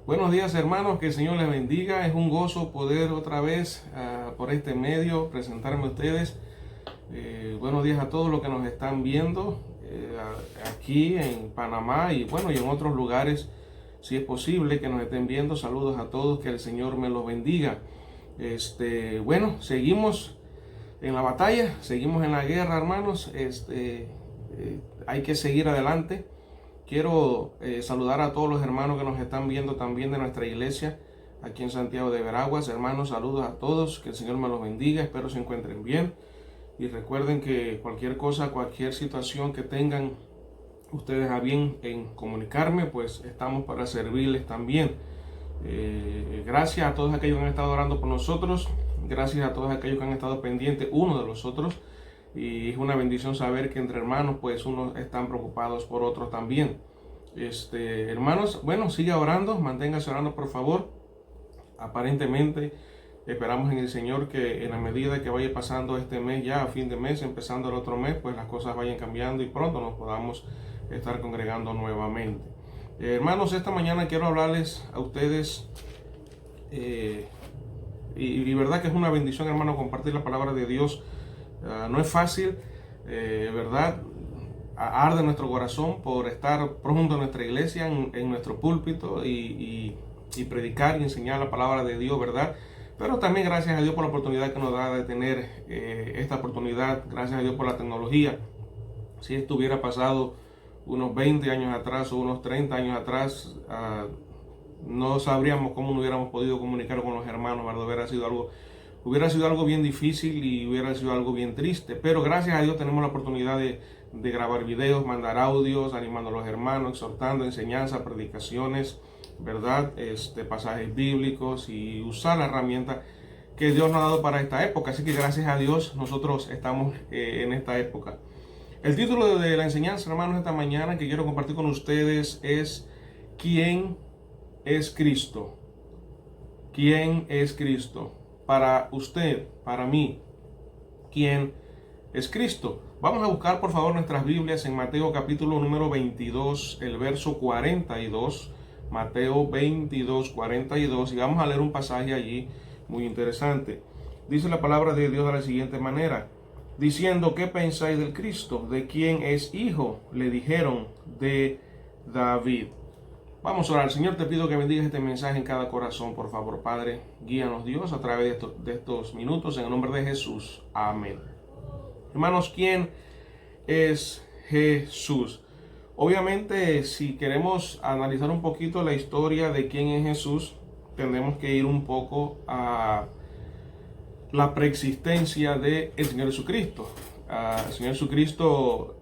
Buenos días, hermanos, que el Señor les bendiga. Es un gozo poder otra vez por este medio presentarme a ustedes. Buenos días a todos los que nos están viendo aquí en Panamá y bueno, y en otros lugares, si es posible que nos estén viendo. Saludos a todos, que el Señor me los bendiga. Bueno, seguimos en la batalla, seguimos en la guerra, hermanos. Hay que seguir adelante. Quiero saludar a todos los hermanos que nos están viendo también de nuestra iglesia aquí en Santiago de Veraguas. Hermanos, saludos a todos, que el Señor me los bendiga, espero se encuentren bien. Y recuerden que cualquier cosa, cualquier situación que tengan ustedes a bien en comunicarme, pues estamos para servirles también. Gracias a todos aquellos que han estado orando por nosotros, gracias a todos aquellos que han estado pendientes uno de los otros. Y es una bendición saber que entre hermanos pues unos están preocupados por otros también. Hermanos, bueno, siga orando, manténgase orando por favor. Aparentemente esperamos en el Señor que en la medida que vaya pasando este mes, ya a fin de mes, empezando el otro mes, pues las cosas vayan cambiando y pronto nos podamos estar congregando nuevamente. Hermanos, esta mañana quiero hablarles a ustedes y verdad que es una bendición, hermano, compartir la palabra de Dios. No es fácil, ¿verdad? Arde nuestro corazón por estar pronto en nuestra iglesia, en nuestro púlpito y predicar y enseñar la palabra de Dios, ¿verdad? Pero también gracias a Dios por la oportunidad que nos da de tener esta oportunidad, gracias a Dios por la tecnología. Si esto hubiera pasado unos 20 años atrás o unos 30 años atrás, no sabríamos cómo nos hubiéramos podido comunicar con los hermanos, ¿verdad? Hubiera sido algo bien difícil y hubiera sido algo bien triste, pero gracias a Dios tenemos la oportunidad de grabar videos, mandar audios, animando a los hermanos, exhortando, enseñanza, predicaciones, ¿verdad? Pasajes bíblicos y usar la herramienta que Dios nos ha dado para esta época. Así que gracias a Dios nosotros estamos en esta época. El título de la enseñanza, hermanos, esta mañana que quiero compartir con ustedes es ¿Quién es Cristo? ¿Quién es Cristo? Para usted, para mí, ¿quién es Cristo? Vamos a buscar por favor nuestras Biblias en Mateo capítulo número 22, el verso 42. Mateo 22, 42, y vamos a leer un pasaje allí muy interesante. Dice la palabra de Dios de la siguiente manera, diciendo, ¿qué pensáis del Cristo? ¿De quién es hijo? Le dijeron, de David. Vamos a orar. Señor, te pido que bendigas este mensaje en cada corazón, por favor, Padre. Guíanos, Dios, a través de estos minutos, en el nombre de Jesús. Amén. Hermanos, ¿quién es Jesús? Obviamente, si queremos analizar un poquito la historia de quién es Jesús, tendremos que ir un poco a la preexistencia del Señor Jesucristo. El Señor Jesucristo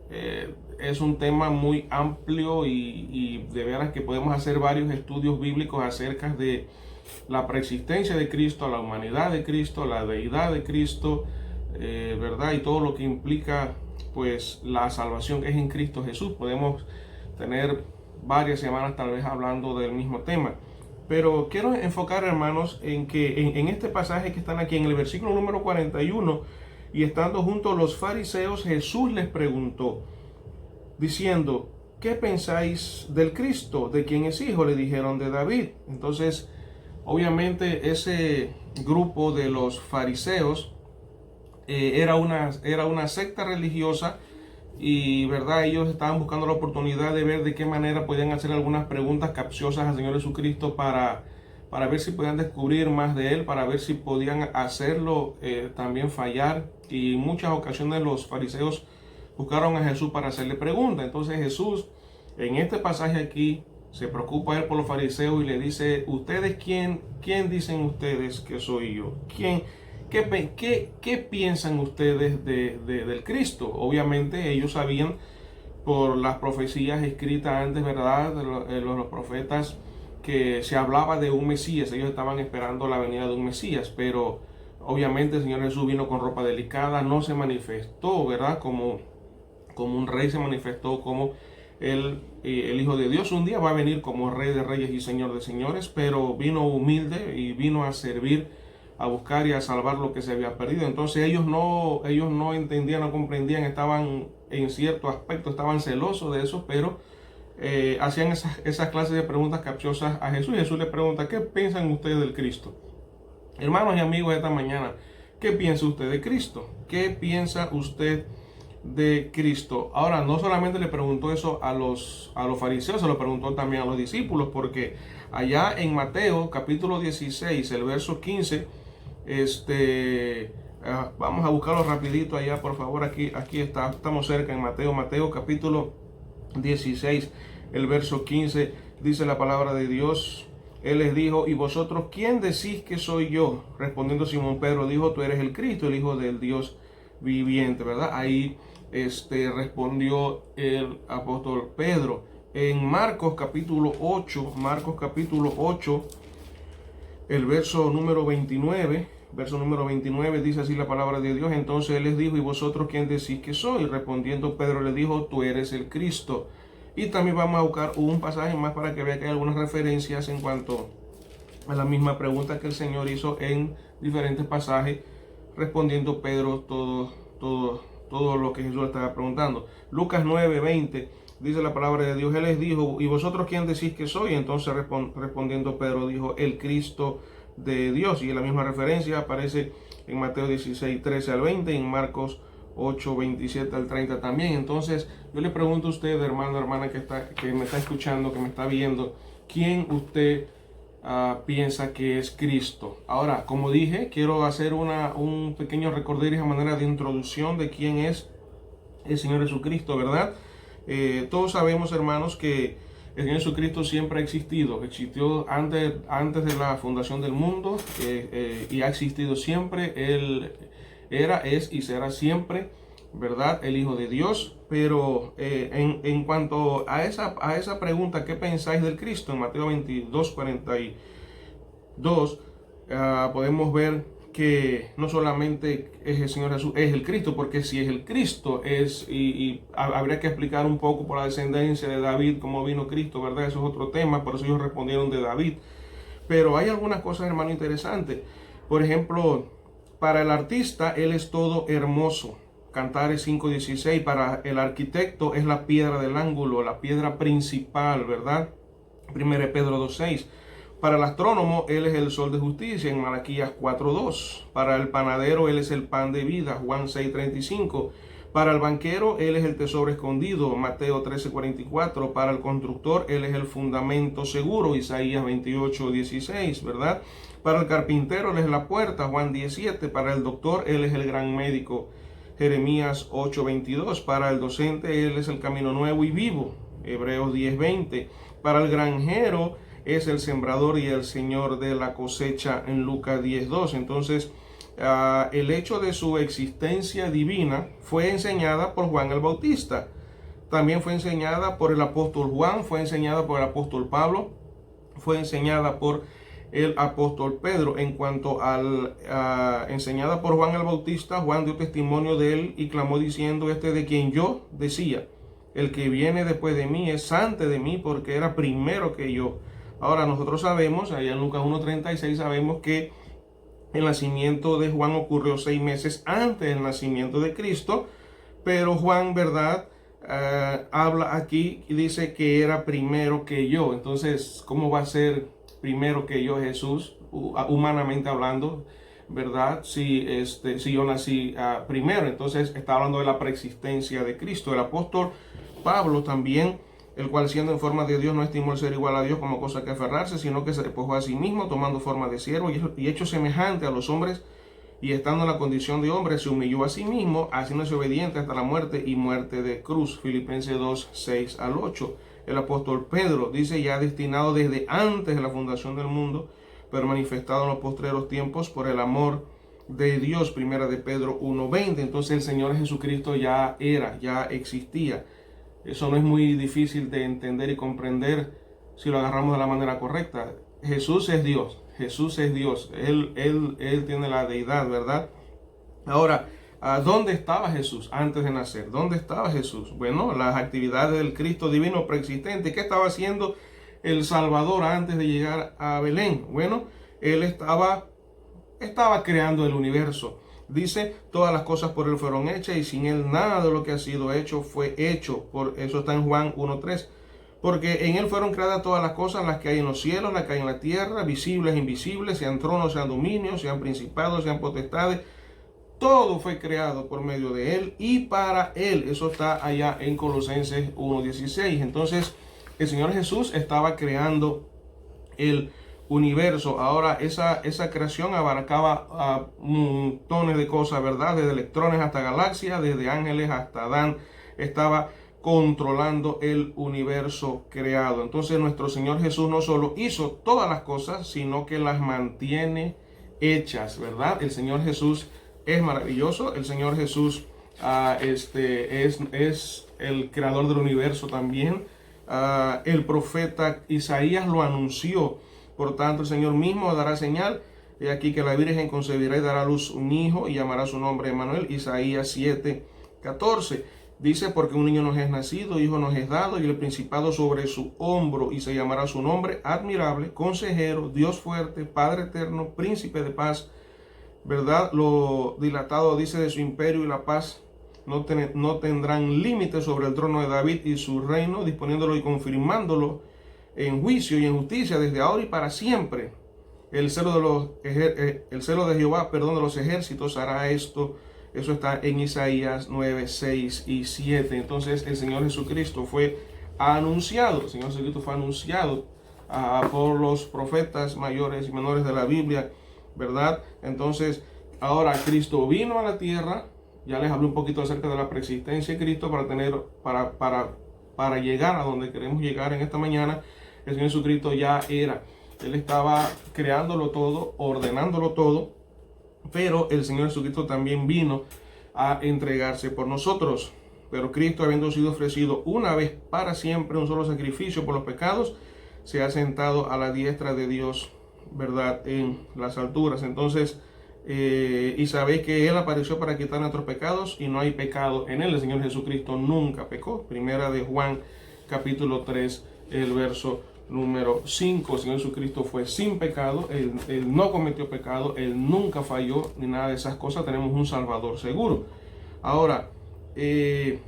es un tema muy amplio y de veras que podemos hacer varios estudios bíblicos acerca de la preexistencia de Cristo, la humanidad de Cristo, la deidad de Cristo, ¿verdad? Y todo lo que implica pues la salvación que es en Cristo Jesús. Podemos tener varias semanas tal vez hablando del mismo tema. Pero quiero enfocar, hermanos, en que en este pasaje que están aquí en el versículo número 41, y estando junto a los fariseos, Jesús les preguntó, diciendo, ¿qué pensáis del Cristo? ¿De quién es hijo? Le dijeron, de David. Entonces, obviamente ese grupo de los fariseos era una secta religiosa y, ¿verdad? Ellos estaban buscando la oportunidad de ver de qué manera podían hacer algunas preguntas capciosas al Señor Jesucristo para ver si podían descubrir más de Él, para ver si podían hacerlo también fallar. Y en muchas ocasiones los fariseos buscaron a Jesús para hacerle preguntas. Entonces Jesús, en este pasaje aquí, se preocupa Él por los fariseos y le dice, ¿ustedes quién dicen ustedes que soy yo? ¿Qué piensan ustedes del Cristo? Obviamente ellos sabían por las profecías escritas antes, ¿verdad? Los profetas, que se hablaba de un Mesías. Ellos estaban esperando la venida de un Mesías, pero obviamente el Señor Jesús vino con ropa delicada, no se manifestó, ¿verdad? Como un rey, se manifestó como el Hijo de Dios. Un día va a venir como Rey de Reyes y Señor de Señores, pero vino humilde y vino a servir, a buscar y a salvar lo que se había perdido. Entonces ellos no entendían, no comprendían, estaban en cierto aspecto, estaban celosos de eso, pero hacían esas clases de preguntas capciosas a Jesús. Y Jesús le pregunta: ¿qué piensan ustedes del Cristo? Hermanos y amigos de esta mañana, ¿qué piensa usted de Cristo? ¿Qué piensa usted de Cristo? Ahora, no solamente le preguntó eso a los fariseos, se lo preguntó también a los discípulos, porque allá en Mateo capítulo 16, el verso 15, vamos a buscarlo rapidito allá, por favor. Aquí estamos cerca en Mateo capítulo 16, el verso 15, dice la palabra de Dios. Él les dijo: ¿y vosotros quién decís que soy yo? Respondiendo Simón Pedro dijo: tú eres el Cristo, el Hijo del Dios viviente, ¿verdad? Ahí respondió el apóstol Pedro. En Marcos capítulo 8, el verso número 29, dice así la palabra de Dios: entonces él les dijo: ¿y vosotros quién decís que soy? Respondiendo Pedro le dijo: tú eres el Cristo. Y también vamos a buscar un pasaje más para que vea que hay algunas referencias en cuanto a la misma pregunta que el Señor hizo en diferentes pasajes, respondiendo Pedro todo lo que Jesús estaba preguntando. Lucas 9:20 dice la palabra de Dios: él les dijo: ¿y vosotros quién decís que soy? Entonces respondiendo Pedro dijo: el Cristo de Dios. Y la misma referencia aparece en Mateo 16:13 al 20 y en Marcos 8:27 al 30 también. Entonces yo le pregunto a usted, hermano, hermana, que me está escuchando, que me está viendo, ¿quién usted piensa que es Cristo? Ahora, como dije, quiero hacer un pequeño recorderis a manera de introducción de quién es el Señor Jesucristo, ¿verdad? Todos sabemos, hermanos, que el Señor Jesucristo siempre ha existido. Existió antes de la fundación del mundo y ha existido siempre. Él era, es y será siempre, ¿verdad?, el Hijo de Dios. Pero en cuanto a esa pregunta, ¿qué pensáis del Cristo? En Mateo 22:42 podemos ver que no solamente es el Señor Jesús, es el Cristo, porque si es el Cristo, habría que explicar un poco por la descendencia de David, cómo vino Cristo, ¿verdad? Eso es otro tema, por eso ellos respondieron de David. Pero hay algunas cosas, hermano, interesantes. Por ejemplo, para el artista, Él es todo hermoso. Cantares 5:16, para el arquitecto es la piedra del ángulo, la piedra principal, ¿verdad? 1 Pedro 2:6. Para el astrónomo, Él es el sol de justicia, en Malaquías 4:2. Para el panadero, Él es el pan de vida, Juan 6:35. Para el banquero, Él es el tesoro escondido, Mateo 13:44. Para el constructor, Él es el fundamento seguro, Isaías 28:16, ¿verdad? Para el carpintero, Él es la puerta, Juan 17. Para el doctor, Él es el gran médico, Jeremías 8:22. Para el docente, Él es el camino nuevo y vivo, Hebreos 10:20. Para el granjero, es el sembrador y el Señor de la cosecha, en Lucas 10:2. Entonces, el hecho de su existencia divina fue enseñada por Juan el Bautista. También fue enseñada por el apóstol Juan, fue enseñada por el apóstol Pablo, fue enseñada por el apóstol Pedro. En cuanto enseñada por Juan el Bautista, Juan dio testimonio de él y clamó diciendo: de quien yo decía, el que viene después de mí es antes de mí, porque era primero que yo. Ahora nosotros sabemos, allá en Lucas 1:36, sabemos que el nacimiento de Juan ocurrió 6 meses antes del nacimiento de Cristo, pero Juan, ¿verdad?, habla aquí y dice que era primero que yo. Entonces, ¿cómo va a ser primero que yo Jesús, humanamente hablando, ¿verdad? Si yo nací primero. Entonces está hablando de la preexistencia de Cristo. El apóstol Pablo también, el cual siendo en forma de Dios no estimó el ser igual a Dios como cosa que aferrarse, sino que se despojó a sí mismo, tomando forma de siervo y hecho semejante a los hombres, y estando en la condición de hombre, se humilló a sí mismo, haciéndose obediente hasta la muerte y muerte de cruz. Filipenses 2:6 al 8. El apóstol Pedro dice: ya destinado desde antes de la fundación del mundo, pero manifestado en los postreros tiempos por el amor de Dios. Primera de Pedro 1:20. Entonces el Señor Jesucristo ya existía. Eso no es muy difícil de entender y comprender si lo agarramos de la manera correcta. Jesús es Dios. Jesús es Dios. Él tiene la deidad, ¿verdad? Ahora, ¿dónde estaba Jesús antes de nacer? ¿Dónde estaba Jesús? Bueno, las actividades del Cristo divino preexistente. ¿Qué estaba haciendo el Salvador antes de llegar a Belén? Bueno, Él estaba creando el universo. Dice: todas las cosas por Él fueron hechas y sin Él nada de lo que ha sido hecho fue hecho. Por eso está en Juan 1:3. Porque en Él fueron creadas todas las cosas, las que hay en los cielos, las que hay en la tierra, visibles e invisibles, sean tronos, sean dominios, sean principados, sean potestades. Todo fue creado por medio de Él y para Él. Eso está allá en Colosenses 1:16. Entonces, el Señor Jesús estaba creando el universo. Ahora, esa creación abarcaba a montones de cosas, ¿verdad? Desde electrones hasta galaxias, desde ángeles hasta Adán. Estaba controlando el universo creado. Entonces, nuestro Señor Jesús no solo hizo todas las cosas, sino que las mantiene hechas, ¿verdad? El Señor Jesús es maravilloso. El Señor Jesús es el creador del universo también. El profeta Isaías lo anunció. Por tanto, el Señor mismo dará señal. He aquí que la Virgen concebirá y dará a luz un hijo y llamará su nombre Emmanuel. Isaías 7:14. Dice, porque un niño nos es nacido, hijo nos es dado, y el principado sobre su hombro, y se llamará su nombre admirable, consejero, Dios fuerte, Padre eterno, príncipe de paz. ¿Verdad? Lo dilatado dice de su imperio y la paz no tendrán límite sobre el trono de David y su reino, disponiéndolo y confirmándolo en juicio y en justicia desde ahora y para siempre. El celo de Jehová, perdón, de los ejércitos hará esto. Eso está en Isaías 9, 6 y 7. Entonces el Señor Jesucristo fue anunciado. El Señor Jesucristo fue anunciado por los profetas mayores y menores de la Biblia, ¿verdad? Entonces, ahora Cristo vino a la tierra. Ya les hablé un poquito acerca de la preexistencia de Cristo para llegar a donde queremos llegar en esta mañana. El Señor Jesucristo ya era. Él estaba creándolo todo, ordenándolo todo, pero el Señor Jesucristo también vino a entregarse por nosotros. Pero Cristo, habiendo sido ofrecido una vez para siempre un solo sacrificio por los pecados, se ha sentado a la diestra de Dios, ¿verdad?, en las alturas. Entonces, y sabéis que Él apareció para quitar nuestros pecados y no hay pecado en Él. El Señor Jesucristo nunca pecó. Primera de Juan, capítulo 3, el verso número 5. El Señor Jesucristo fue sin pecado. Él no cometió pecado. Él nunca falló ni nada de esas cosas. Tenemos un Salvador seguro. Ahora, el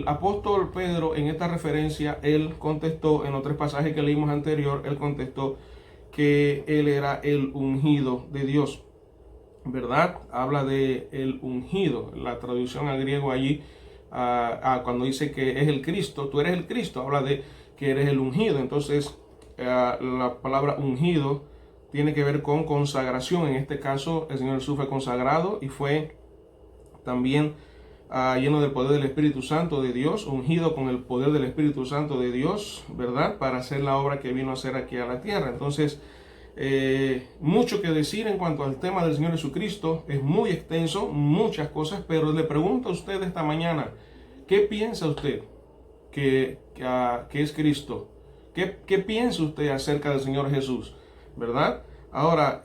apóstol Pedro, en esta referencia, él contestó, en los 3 pasajes que leímos anterior, él contestó que él era el ungido de Dios, ¿verdad? Habla de el ungido. La traducción al griego allí, cuando dice que es el Cristo, tú eres el Cristo, habla de que eres el ungido. Entonces, la palabra ungido tiene que ver con consagración. En este caso, el Señor Jesús fue consagrado y fue también lleno del poder del Espíritu Santo de Dios, ungido con el poder del Espíritu Santo de Dios, ¿verdad?, para hacer la obra que vino a hacer aquí a la tierra. Entonces, mucho que decir en cuanto al tema del Señor Jesucristo. Es muy extenso, muchas cosas, pero le pregunto a usted esta mañana, ¿qué piensa usted que es Cristo? ¿Qué piensa usted acerca del Señor Jesús? ¿Verdad? Ahora,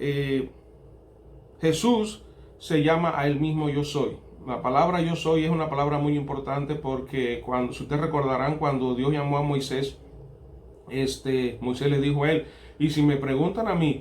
Jesús se llama a Él mismo yo soy. La palabra yo soy es una palabra muy importante porque si ustedes recordarán, cuando Dios llamó a Moisés, Moisés le dijo a él, y si me preguntan a mí,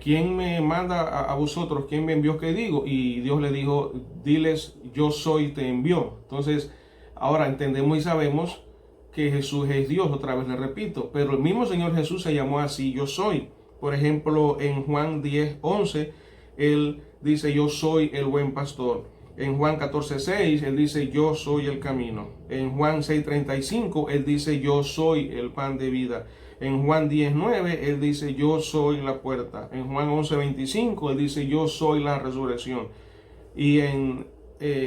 ¿quién me manda a vosotros? ¿Quién me envió? ¿Qué digo? Y Dios le dijo, diles, yo soy, te envió. Entonces, ahora entendemos y sabemos que Jesús es Dios, otra vez le repito, pero el mismo Señor Jesús se llamó así, yo soy. Por ejemplo, en Juan 10:11, Él dice, yo soy el buen pastor. En Juan 14:6, Él dice, yo soy el camino. En Juan 6:35, Él dice, yo soy el pan de vida. En Juan 10:9, Él dice, yo soy la puerta. En Juan 11:25, Él dice, yo soy la resurrección. Y en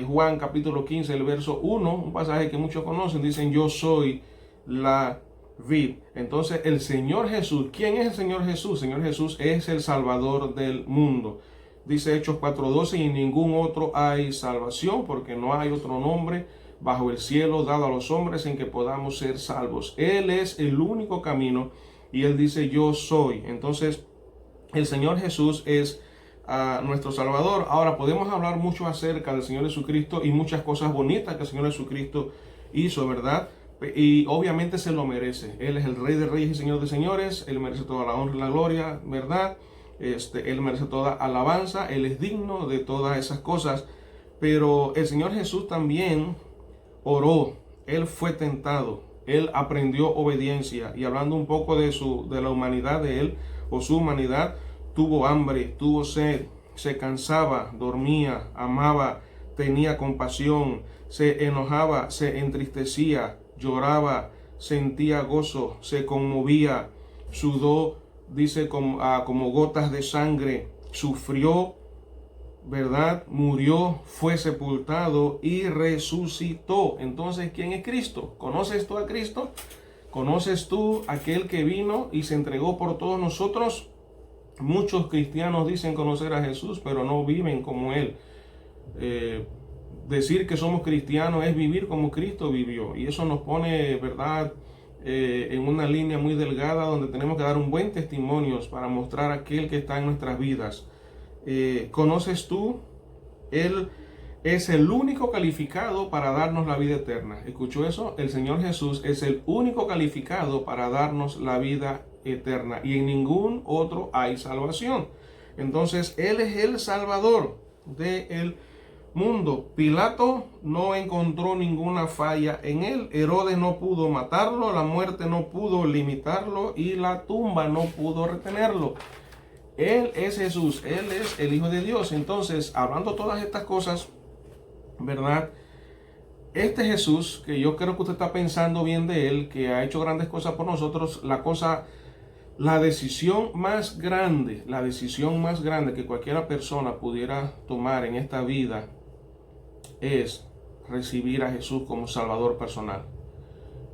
Juan capítulo 15, el verso 1, un pasaje que muchos conocen, dicen, yo soy la vid. Entonces, el Señor Jesús, ¿quién es el Señor Jesús? El Señor Jesús es el Salvador del mundo. Dice Hechos 4:12, y en ningún otro hay salvación, porque no hay otro nombre bajo el cielo dado a los hombres en que podamos ser salvos. Él es el único camino y Él dice, yo soy. Entonces, el Señor Jesús es nuestro Salvador. Ahora, podemos hablar mucho acerca del Señor Jesucristo y muchas cosas bonitas que el Señor Jesucristo hizo, ¿verdad? Y obviamente se lo merece. Él es el Rey de Reyes y Señor de Señores. Él merece toda la honra y la gloria, ¿verdad? Él merece toda alabanza. Él es digno de todas esas cosas. Pero el Señor Jesús también oró Él fue tentado, Él aprendió obediencia. Y hablando un poco de la humanidad de Él, o su humanidad, tuvo hambre, tuvo sed, se cansaba, dormía, amaba, tenía compasión, se enojaba, se entristecía, lloraba, sentía gozo, se conmovía, sudó, dice, como gotas de sangre, sufrió, ¿verdad? Murió, fue sepultado y resucitó. Entonces, ¿quién es Cristo? ¿Conoces tú a Cristo? ¿Conoces tú aquel que vino y se entregó por todos nosotros? Muchos cristianos dicen conocer a Jesús, pero no viven como Él. Decir que somos cristianos es vivir como Cristo vivió. Y eso nos pone, ¿verdad?, en una línea muy delgada donde tenemos que dar un buen testimonio para mostrar a aquel que está en nuestras vidas. ¿Conoces tú? Él es el único calificado para darnos la vida eterna. ¿Escuchó eso? El Señor Jesús es el único calificado para darnos la vida eterna. Y en ningún otro hay salvación. Entonces, Él es el Salvador del mundo. Pilato no encontró ninguna falla en Él. Herodes no pudo matarlo. La muerte no pudo limitarlo. Y la tumba no pudo retenerlo. Él es Jesús, Él es el Hijo de Dios. Entonces, hablando todas estas cosas, ¿verdad? Este Jesús, que yo creo que usted está pensando bien de Él, que ha hecho grandes cosas por nosotros, la decisión más grande que cualquiera persona pudiera tomar en esta vida es recibir a Jesús como Salvador personal.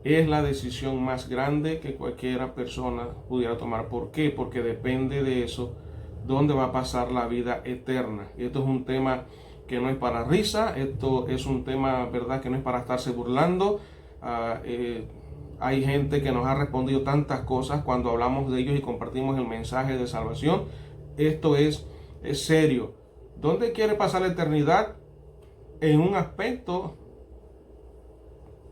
Es la decisión más grande que cualquiera persona pudiera tomar. ¿Por qué? Porque depende de eso dónde va a pasar la vida eterna. Y esto es un tema que no es para risa, esto es un tema, ¿verdad?, que no es para estarse burlando. Hay gente que nos ha respondido tantas cosas cuando hablamos de ellos y compartimos el mensaje de salvación. Esto es serio. ¿Dónde quiere pasar la eternidad? En un aspecto,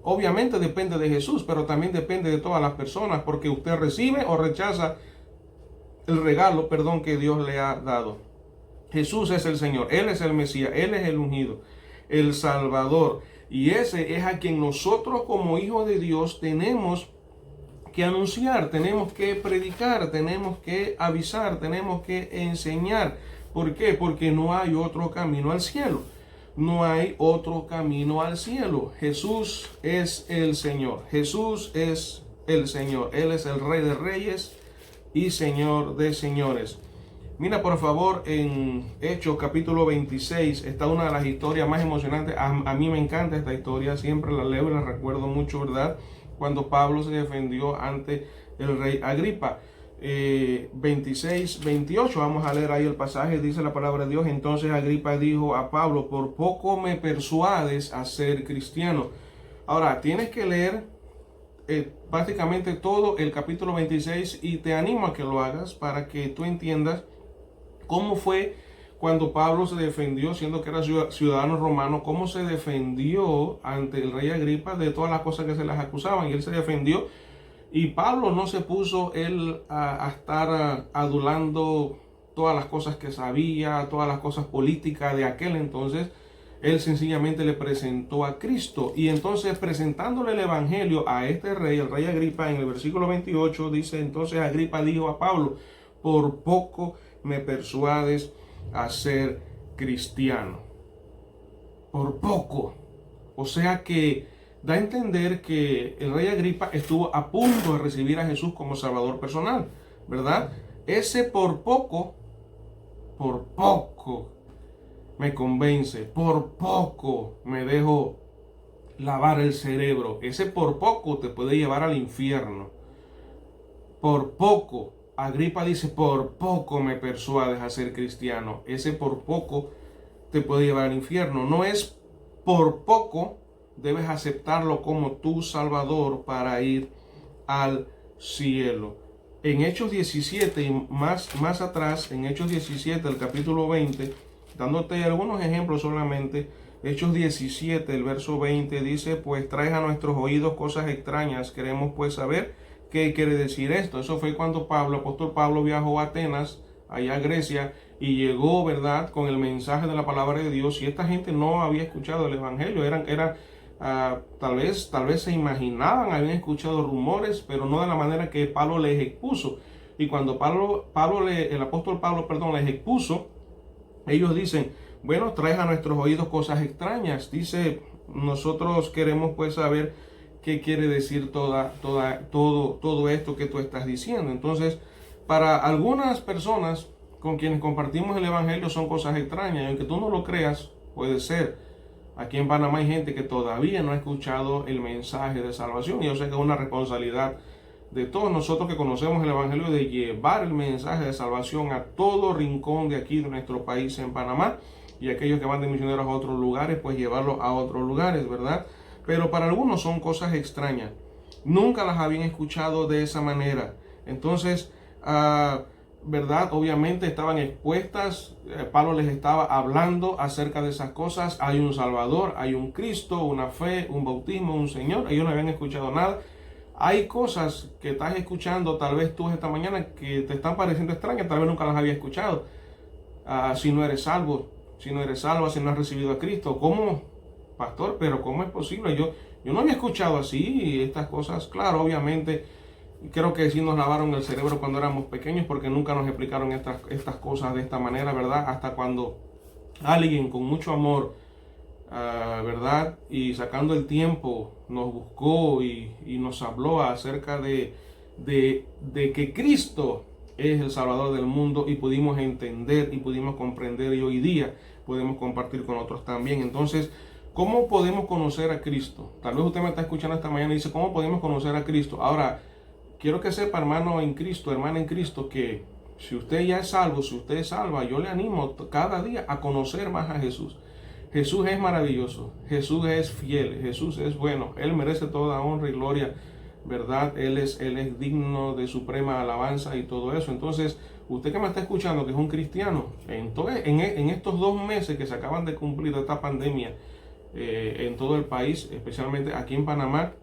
obviamente depende de Jesús, pero también depende de todas las personas, porque usted recibe o rechaza el regalo, que Dios le ha dado. Jesús es el Señor, Él es el Mesías, Él es el ungido, el Salvador. Y ese es a quien nosotros como hijos de Dios tenemos que anunciar, tenemos que predicar, tenemos que avisar, tenemos que enseñar. ¿Por qué? Porque no hay otro camino al cielo. No hay otro camino al cielo. Jesús es el Señor. Jesús es el Señor. Él es el Rey de Reyes y Señor de Señores. Mira, por favor, en Hechos capítulo 26 está una de las historias más emocionantes. A mí me encanta esta historia. Siempre la leo y la recuerdo mucho, ¿verdad? Cuando Pablo se defendió ante el rey Agripa. 26, 28, vamos a leer ahí el pasaje, dice la palabra de Dios. Entonces Agripa dijo a Pablo: por poco me persuades a ser cristiano. Ahora, tienes que leer prácticamente todo el capítulo 26 y te animo a que lo hagas para que tú entiendas cómo fue cuando Pablo se defendió, siendo que era ciudadano romano, cómo se defendió ante el rey Agripa de todas las cosas que se les acusaban. Y él se defendió. Y Pablo no se puso él a estar adulando todas las cosas que sabía, todas las cosas políticas de aquel entonces. Él sencillamente le presentó a Cristo. Y entonces, presentándole el evangelio a este rey, el rey Agripa, en el versículo 28 dice: entonces Agripa dijo a Pablo: por poco me persuades a ser cristiano. Por poco. O sea que da a entender que el rey Agripa estuvo a punto de recibir a Jesús como Salvador personal, ¿verdad? Ese por poco me convence, por poco me dejo lavar el cerebro. Ese por poco te puede llevar al infierno. Por poco, Agripa dice: por poco me persuades a ser cristiano. Ese por poco te puede llevar al infierno. No es por poco debes aceptarlo como tu Salvador para ir al cielo. En Hechos 17 y más atrás, en Hechos 17, el capítulo 20, dándote algunos ejemplos solamente, Hechos 17, el verso 20 dice: pues traes a nuestros oídos cosas extrañas, queremos pues saber qué quiere decir esto. Eso fue cuando el apóstol Pablo viajó a Atenas, allá a Grecia, y llegó, ¿verdad?, con el mensaje de la palabra de Dios. Y esta gente no había escuchado el evangelio, eran tal vez se imaginaban, habían escuchado rumores, pero no de la manera que Pablo les expuso. Y cuando el apóstol Pablo, les expuso, ellos dicen, bueno, traes a nuestros oídos cosas extrañas. Dice, nosotros queremos pues saber qué quiere decir todo esto que tú estás diciendo. Entonces, para algunas personas con quienes compartimos el evangelio son cosas extrañas, y aunque tú no lo creas, puede ser. Aquí en Panamá hay gente que todavía no ha escuchado el mensaje de salvación, y yo sé que es una responsabilidad de todos nosotros que conocemos el evangelio de llevar el mensaje de salvación a todo rincón de aquí de nuestro país en Panamá, y aquellos que van de misioneros a otros lugares, pues llevarlo a otros lugares, ¿verdad? Pero para algunos son cosas extrañas, nunca las habían escuchado de esa manera. Entonces, ¿verdad? Obviamente estaban expuestas, Pablo les estaba hablando acerca de esas cosas. Hay un Salvador, hay un Cristo, una fe, un bautismo, un Señor. Ellos no habían escuchado nada. Hay cosas que estás escuchando tal vez tú esta mañana que te están pareciendo extrañas, tal vez nunca las habías escuchado. Si no eres salvo, si no eres salva, si no has recibido a Cristo, ¿cómo, pastor? Pero ¿cómo es posible? Yo no había escuchado así estas cosas. Claro, obviamente, creo que sí nos lavaron el cerebro cuando éramos pequeños, porque nunca nos explicaron estas cosas de esta manera, ¿verdad? Hasta cuando alguien con mucho amor, ¿verdad? Y sacando el tiempo, nos buscó y nos habló acerca de que Cristo es el Salvador del mundo, y pudimos entender y pudimos comprender, y hoy día podemos compartir con otros también. Entonces, ¿cómo podemos conocer a Cristo? Tal vez usted me está escuchando esta mañana y dice, ¿cómo podemos conocer a Cristo? Ahora, quiero que sepa, hermano en Cristo, hermana en Cristo, que si usted ya es salvo, si usted es salva, yo le animo cada día a conocer más a Jesús. Jesús es maravilloso, Jesús es fiel, Jesús es bueno, Él merece toda honra y gloria, ¿verdad? Él es digno de suprema alabanza y todo eso. Entonces, usted que me está escuchando, que es un cristiano, entonces, en estos 2 meses que se acaban de cumplir de esta pandemia en todo el país, especialmente aquí en Panamá,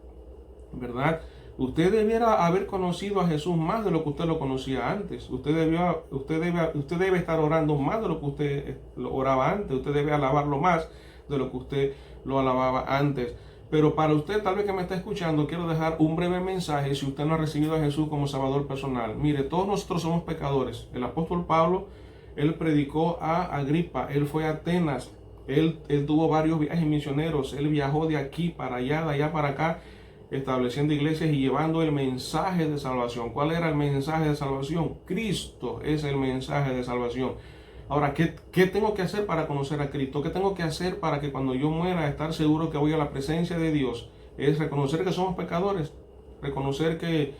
¿verdad? Usted debiera haber conocido a Jesús más de lo que usted lo conocía antes. Usted debe estar orando más de lo que usted lo oraba antes. Usted debe alabarlo más de lo que usted lo alababa antes. Pero para usted, tal vez que me está escuchando, quiero dejar un breve mensaje si usted no ha recibido a Jesús como Salvador personal. Mire, todos nosotros somos pecadores. El apóstol Pablo, él predicó a Agripa, él fue a Atenas, él tuvo varios viajes misioneros, él viajó de aquí para allá, de allá para acá, estableciendo iglesias y llevando el mensaje de salvación. ¿Cuál era el mensaje de salvación? Cristo es el mensaje de salvación. Ahora, ¿qué tengo que hacer para conocer a Cristo? ¿Qué tengo que hacer para que cuando yo muera estar seguro que voy a la presencia de Dios? Es reconocer que somos pecadores, reconocer que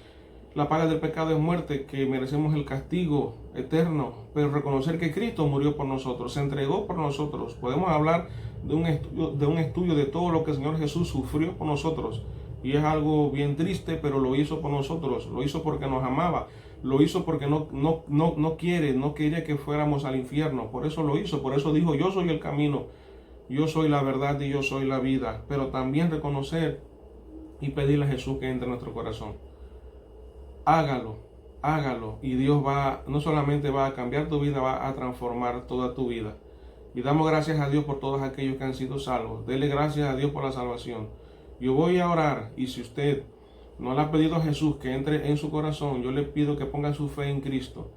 la paga del pecado es muerte, que merecemos el castigo eterno, pero reconocer que Cristo murió por nosotros, se entregó por nosotros. Podemos hablar de un estudio de todo lo que el Señor Jesús sufrió por nosotros. Y es algo bien triste, pero lo hizo por nosotros, lo hizo porque nos amaba, lo hizo porque no quería que fuéramos al infierno. Por eso lo hizo, por eso dijo, yo soy el camino, yo soy la verdad y yo soy la vida. Pero también reconocer y pedirle a Jesús que entre en nuestro corazón. Hágalo, y Dios no solamente va a cambiar tu vida, va a transformar toda tu vida. Y damos gracias a Dios por todos aquellos que han sido salvos. Dele gracias a Dios por la salvación. Yo voy a orar, y si usted no le ha pedido a Jesús que entre en su corazón, yo le pido que ponga su fe en Cristo.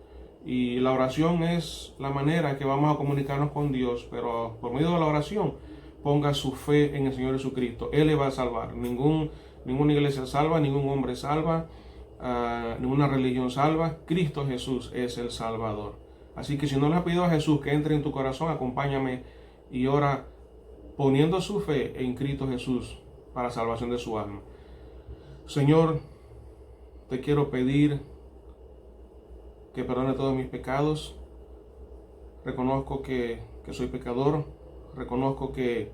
Y la oración es la manera que vamos a comunicarnos con Dios, pero por medio de la oración, ponga su fe en el Señor Jesucristo. Él le va a salvar. Ninguna iglesia salva, ningún hombre salva, ninguna religión salva. Cristo Jesús es el Salvador. Así que si no le has pedido a Jesús que entre en tu corazón, acompáñame y ora poniendo su fe en Cristo Jesús para la salvación de su alma. Señor, te quiero pedir que perdone todos mis pecados. Reconozco que soy pecador. Reconozco que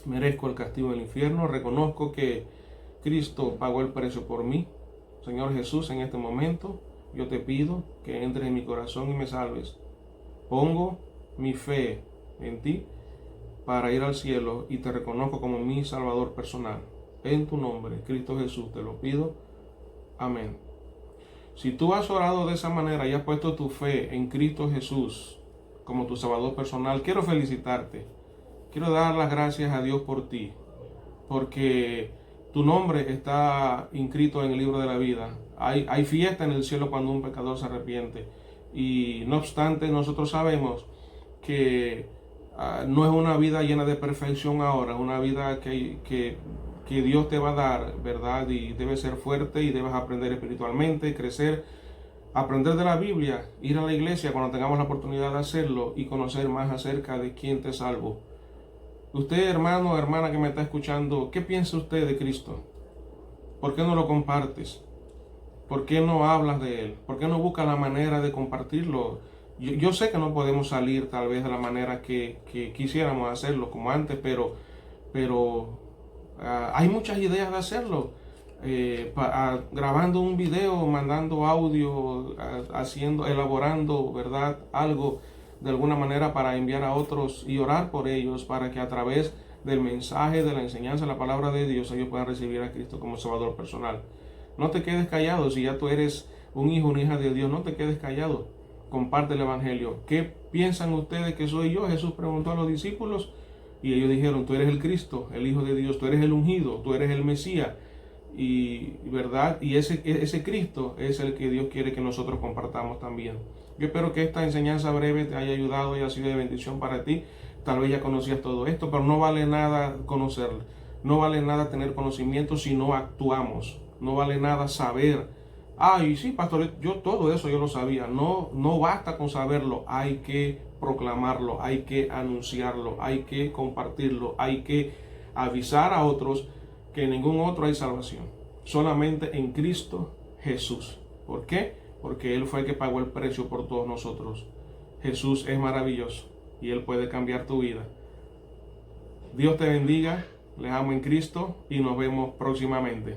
merezco el castigo del infierno. Reconozco que Cristo pagó el precio por mí. Señor Jesús, en este momento yo te pido que entres en mi corazón y me salves. Pongo mi fe en ti para ir al cielo, y te reconozco como mi Salvador personal. En tu nombre, Cristo Jesús, te lo pido. Amén. Si tú has orado de esa manera y has puesto tu fe en Cristo Jesús como tu Salvador personal, quiero felicitarte. Quiero dar las gracias a Dios por ti. porque tu nombre está inscrito en el libro de la vida. Hay fiesta en el cielo cuando un pecador se arrepiente. Y no obstante, nosotros sabemos que no es una vida llena de perfección ahora, es una vida que Dios te va a dar, ¿verdad? Y debes ser fuerte y debes aprender espiritualmente, crecer, aprender de la Biblia, ir a la iglesia cuando tengamos la oportunidad de hacerlo y conocer más acerca de quién te salvó. Usted, hermano o hermana que me está escuchando, ¿qué piensa usted de Cristo? ¿Por qué no lo compartes? ¿Por qué no hablas de Él? ¿Por qué no buscas la manera de compartirlo? Yo sé que no podemos salir tal vez de la manera que quisiéramos hacerlo como antes, pero hay muchas ideas de hacerlo. Grabando un video, mandando audio, elaborando, ¿verdad? Algo de alguna manera para enviar a otros y orar por ellos para que a través del mensaje, de la enseñanza, de la palabra de Dios, ellos puedan recibir a Cristo como Salvador personal. No te quedes callado. Si ya tú eres un hijo, una hija de Dios, no te quedes callado. Comparte el Evangelio. ¿Qué piensan ustedes que soy yo? Jesús preguntó a los discípulos y ellos dijeron, tú eres el Cristo, el Hijo de Dios, tú eres el ungido, tú eres el Mesías. Y verdad, y ese Cristo es el que Dios quiere que nosotros compartamos también. Yo espero que esta enseñanza breve te haya ayudado y haya sido de bendición para ti. Tal vez ya conocías todo esto, pero no vale nada conocerlo. No vale nada tener conocimiento si no actuamos. No vale nada saber. Ay, sí, pastor, yo todo eso yo lo sabía. No, no basta con saberlo. Hay que proclamarlo, hay que anunciarlo, hay que compartirlo, hay que avisar a otros que en ningún otro hay salvación. Solamente en Cristo Jesús. ¿Por qué? Porque Él fue el que pagó el precio por todos nosotros. Jesús es maravilloso y Él puede cambiar tu vida. Dios te bendiga, les amo en Cristo y nos vemos próximamente.